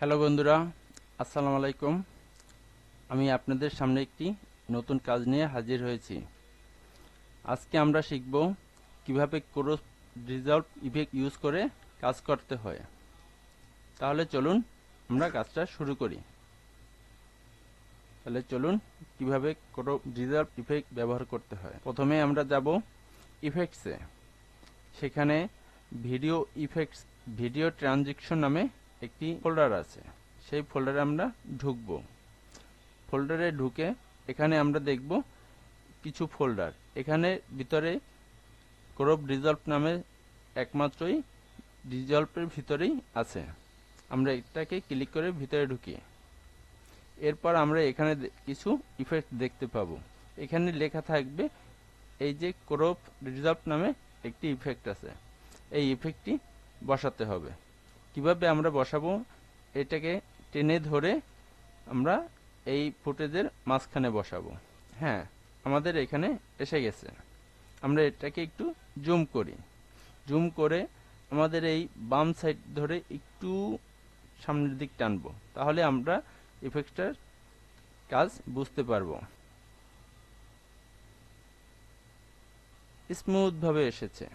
Hello বন্ধুরা, আসসালামু আলাইকুম। আমি আপনাদের সামনে একটি নতুন কাজ নিয়ে হাজির হয়েছি। আজকে আমরা শিখব কিভাবে ক্রস ডিসজলভ ইফেক্ট ইউজ করে কাজ করতে হয়। তাহলে চলুন আমরা কাজটা শুরু করি। কিভাবে ক্রস ডিসজলভ ইফেক্ট ব্যবহার করতে হয়। প্রথমে আমরা যাব ইফেক্টসে। সেখানে ভিডিও ইফেক্টস ভিডিও ট্রানজিশন নামে একটি ফোল্ডার আছে। সেই ফোল্ডারে আমরা ঢুকব। ফোল্ডারে ঢুকে এখানে আমরা দেখব কিছু ফোল্ডার। এখানে ভিতরে ক্রপ ডিসজলভ নামে একমাত্রই ডিসজলভের ভিতরেই আছে। আমরা এটাকে ক্লিক করে ভিতরে ঢুকি। এরপর আমরা এখানে কিছু ইফেক্ট দেখতে পাবো। এখানে লেখা থাকবে এই যে ক্রপ ডিসজলভ নামে একটি ইফেক্ট আছে, এই ইফেক্টটি বসাতে হবে। কিভাবে আমরা বসাবো? এটাকে টেনে ধরে আমরা এই ফুটেজের মাঝখানে বসাবো। হ্যাঁ, আমাদের এখানে এসে গেছে। আমরা এটাকে একটু জুম করি। জুম করে আমাদের এই বাম সাইড ধরে একটু সামনের দিক টানবো, তাহলে আমরা ইফেক্টটার কাজ বুঝতে পারবো। স্মুথ ভাবে এসেছে।